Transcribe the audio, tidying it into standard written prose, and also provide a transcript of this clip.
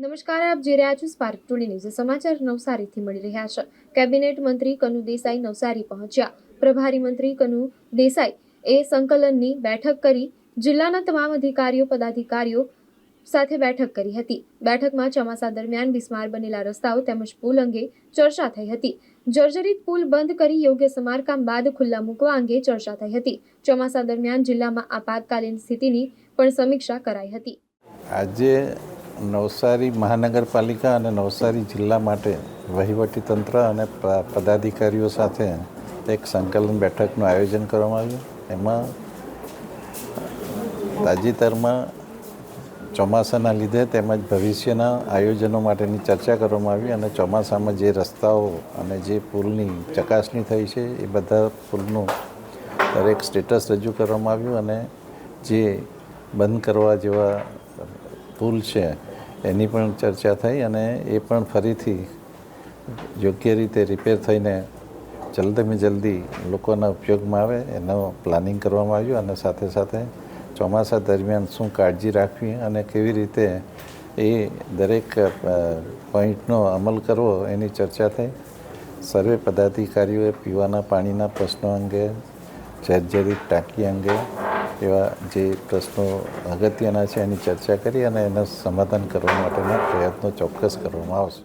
નમસ્કાર, આપ જોઈ રહ્યા છો સ્પાર્ક ટુડે ન્યૂઝ. સમાચાર નવસારીથી મળી રહ્યા છે. કેબિનેટ મંત્રી કનુ દેસાઈ નવસારી પહોંચ્યા. પ્રભારી મંત્રી કનુ દેસાઈ એ સંકલનની બેઠક કરી જિલ્લાના તમામ અધિકારીઓ પદાધિકારીઓ સાથે બેઠક કરી હતી. બેઠકમાં ચોમાસા દરમિયાન બિસ્માર બનેલા રસ્તાઓ તેમજ પુલ અંગે ચર્ચા થઈ હતી. જર્જરિત પુલ બંધ કરી યોગ્ય સમારકામ બાદ ખુલ્લા મૂકવા અંગે ચર્ચા થઈ હતી. ચોમાસા દરમિયાન જિલ્લામાં આપાતકાલીન સ્થિતિની પણ સમીક્ષા કરાઈ હતી. આજે નવસારી મહાનગરપાલિકા અને નવસારી જિલ્લા માટે વહીવટીતંત્ર અને પદાધિકારીઓ સાથે એક સંકલન બેઠકનું આયોજન કરવામાં આવ્યું. એમાં તાજેતરમાં ચોમાસાના લીધે તેમજ ભવિષ્યના આયોજનો માટેની ચર્ચા કરવામાં આવી અને ચોમાસામાં જે રસ્તાઓ અને જે પુલની ચકાસણી થઈ છે એ બધા પુલનું દરેક સ્ટેટસ રજૂ કરવામાં આવ્યું અને જે બંધ કરવા જેવા પુલ છે એની પણ ચર્ચા થઈ અને એ પણ ફરીથી યોગ્ય રીતે રિપેર થઈને જલ્દીમાં જલ્દી લોકોના ઉપયોગમાં આવે એનું પ્લાનિંગ કરવામાં આવ્યું અને સાથે સાથે ચોમાસા દરમિયાન શું કાળજી રાખવી અને કેવી રીતે એ દરેક પોઈન્ટનો અમલ કરવો એની ચર્ચા થઈ. સર્વે પદાધિકારીઓએ પીવાના પાણીના પ્રશ્નો અંગે, જર્જરિત ટાંકી અંગે એવા જે પ્રશ્નો અગત્યના છે એની ચર્ચા કરી અને એનું સમાધાન કરવા માટેના પ્રયત્નો ચોક્કસ કરવામાં આવશે.